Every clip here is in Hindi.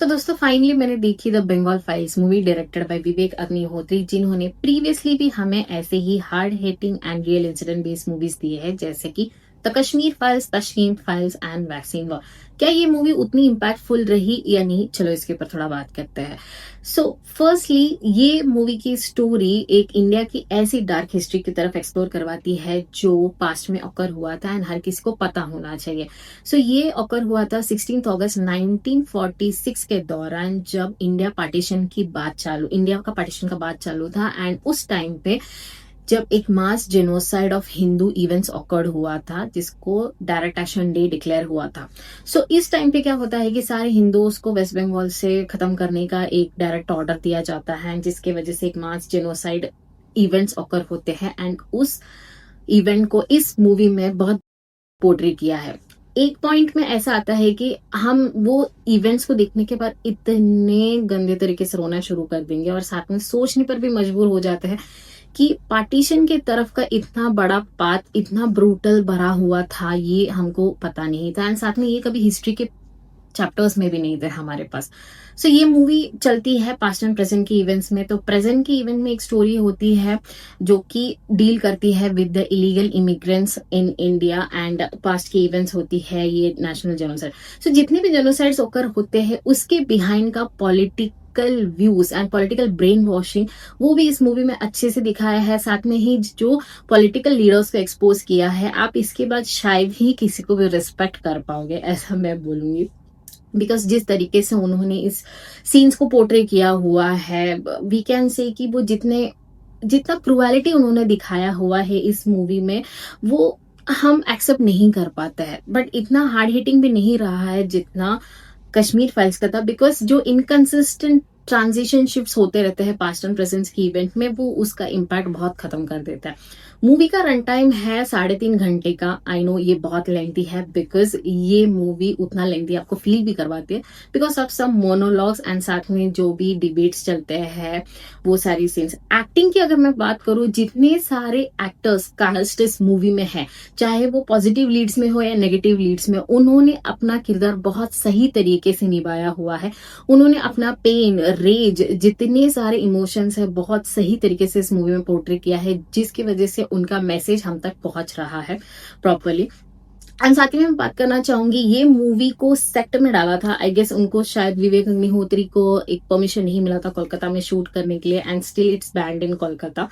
तो दोस्तों फाइनली मैंने देखी the Bengal files movie directed by Vivek Agnihotri, जिन्होंने प्रीवियसली भी हमें ऐसे ही hard hitting and real incident based movies दिए हैं, जैसे कि the Kashmir files, Tashkent files and vaccine war. क्या ये मूवी उतनी इम्पैक्टफुल रही या नहीं, चलो इसके ऊपर थोड़ा बात करते हैं। सो फर्स्टली, ये मूवी की स्टोरी एक इंडिया की ऐसी डार्क हिस्ट्री की तरफ एक्सप्लोर करवाती है जो पास्ट में ऑकर हुआ था एंड हर किसी को पता होना चाहिए। सो ये ऑकर हुआ था 16 अगस्त 1946 के दौरान, जब इंडिया का पार्टीशन का बात चालू था। एंड उस टाइम पे जब एक mass genocide of Hindu events occurred हुआ था, जिसको डायरेक्ट एक्शन डे डिक्लेयर हुआ था। सो इस टाइम पे क्या होता है कि सारे हिंदूज को वेस्ट बंगाल से खत्म करने का एक डायरेक्ट ऑर्डर दिया जाता है, जिसके वजह से एक मास जेनोसाइड इवेंट्स ऑकर होते हैं। एंड उस इवेंट को इस मूवी में बहुत पोर्ट्रे किया है। एक पॉइंट में ऐसा आता है कि हम वो इवेंट्स को देखने के बाद इतने गंदे तरीके से रोना शुरू कर देंगे और साथ में सोचने पर भी मजबूर हो जाते हैं कि पार्टीशन के तरफ का इतना बड़ा पाथ इतना ब्रूटल भरा हुआ था, ये हमको पता नहीं था। एंड साथ में ये कभी हिस्ट्री के चैप्टर्स में भी नहीं थे हमारे पास। सो ये मूवी चलती है पास्ट एंड प्रेजेंट के इवेंट्स में। तो प्रेजेंट के इवेंट में एक स्टोरी होती है जो कि डील करती है with the illegal immigrants in India, and past के इवेंट्स होती है ये नेशनल जेनोसाइड। सो जितने भी जेनोसाइड्स ओकर होते हैं उसके बिहाइंड का political views and political brain washing, वो भी इस मूवी में अच्छे से दिखाया है। साथ में ही जो पॉलिटिकल लीडर्स को एक्सपोज किया है, आप इसके बाद शायद ही किसी को भी रिस्पेक्ट कर पाओगे, ऐसा मैं बोलूंगी। बिकॉज जिस तरीके से उन्होंने इस सीन्स को पोर्ट्रे किया हुआ है, वी कैन से कि वो जितना क्रूएलिटी उन्होंने दिखाया हुआ है इस मूवी में, वो हम एक्सेप्ट नहीं कर पाते हैं। बट इतना हार्ड हिटिंग भी नहीं रहा है जितना कश्मीर फाइल्स का था, बिकॉज जो इनकंसिस्टेंट ट्रांजिशन शिफ्ट्स होते रहते हैं पास्ट एंड प्रेजेंट की इवेंट में, वो उसका इम्पैक्ट बहुत खत्म कर देता है। मूवी का रन टाइम है 3.5 घंटे का। आई नो ये बहुत लेंथी है, बिकॉज ये मूवी उतना लेंथी आपको फील भी करवाती है because of some monologues and साथ में जो भी डिबेट्स चलते हैं, वो सारी सीन्स। एक्टिंग की अगर मैं बात करूं, जितने सारे एक्टर्स कास्ट इस मूवी में है, चाहे वो पॉजिटिव लीड्स में हो या नेगेटिव लीड्स में, उन्होंने अपना किरदार बहुत सही तरीके से निभाया हुआ है। उन्होंने अपना पेन, रेज, जितने सारे इमोशंस है, बहुत सही तरीके से इस मूवी में पोर्ट्रे किया है, जिसकी वजह से उनका मैसेज हम तक पहुंच रहा है प्रॉपरली। एंड साथ ही में मैं बात करना चाहूंगी, ये मूवी को सेट में डाला था। आई गेस उनको शायद विवेक अग्निहोत्री को एक परमिशन नहीं मिला था कोलकाता में शूट करने के लिए, एंड स्टिल इट्स बैंड इन कोलकाता।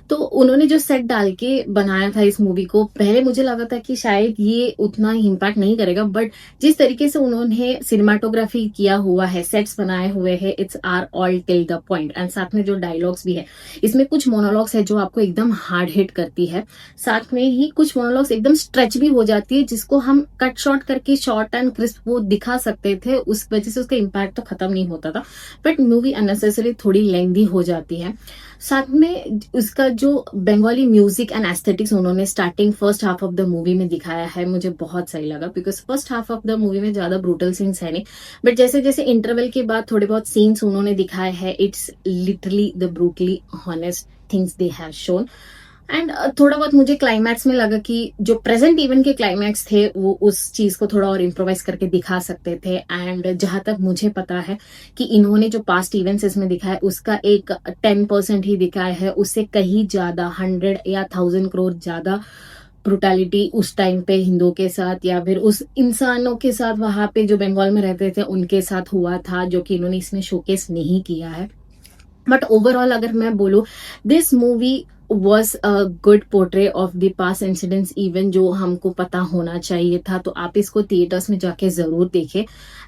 तो उन्होंने जो सेट डाल के बनाया था इस मूवी को, पहले मुझे लगा था कि शायद ये उतना इम्पैक्ट नहीं करेगा, बट जिस तरीके से उन्होंने सिनेमाटोग्राफी किया हुआ है, सेट्स बनाए हुए हैं, it's are all till the point. And साथ में जो डायलॉग्स भी है, इसमें कुछ मोनोलॉग्स है जो आपको एकदम हार्ड हिट करती है। साथ में ही कुछ मोनोलॉग्स एकदम स्ट्रेच भी हो जाती है, जिसको हम कट शॉर्ट करके शॉर्ट एंड क्रिस्प वो दिखा सकते थे, उस वजह से उसका इम्पैक्ट तो खत्म नहीं होता था। बट मूवी अननेसेसरी थोड़ी लेंथी हो जाती है। साथ में उसका जो बंगाली म्यूजिक एंड एस्थेटिक्स उन्होंने starting first half of the movie में दिखाया है, मुझे बहुत सही लगा। Because first half of the movie में ज्यादा ब्रूटल सीन्स है नहीं, बट जैसे जैसे इंटरवल के बाद थोड़े बहुत सीन्स उन्होंने दिखाए हैं, it's literally the brutally honest things they have shown. And थोड़ा बहुत मुझे क्लाइमैक्स में लगा कि जो प्रेजेंट इवेंट के क्लाइमैक्स थे, वो उस चीज को थोड़ा और इम्प्रोवाइज करके दिखा सकते थे। एंड जहां तक मुझे पता है कि इन्होंने जो पास्ट इवेंट्स इसमें दिखाया, उसका एक 10% ही दिखाया है। उससे कहीं ज्यादा 100 या 1000 करोड़ ज्यादा ब्रुटैलिटी उस टाइम पे हिंदुओं के साथ या फिर उस इंसानों के साथ वहां पे जो बंगाल में रहते थे उनके साथ हुआ था, जो कि इन्होंने इसमें शोकेस नहीं किया है। बट ओवरऑल अगर मैं बोलूं, this movie was a good portray of the past incidents even, जो हमको पता होना चाहिए था। तो आप इसको थिएटर्स में जाके जरूर देखें।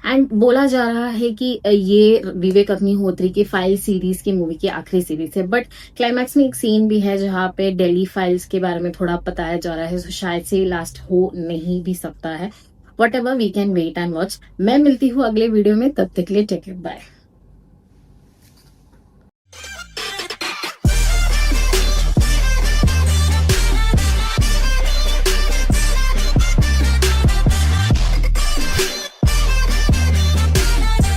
एंड बोला जा रहा है कि ये विवेक अग्निहोत्री की फाइल सीरीज की मूवी की आखिरी सीरीज है। बट क्लाइमैक्स में एक सीन भी है जहां पे दिल्ली फाइल्स के बारे में थोड़ा बताया जा रहा है, तो शायद से लास्ट हो नहीं भी सकता है। Whatever, we can wait and watch. मैं मिलती हूँ अगले वीडियो में, तब तक के लिए टेक केयर, बाय।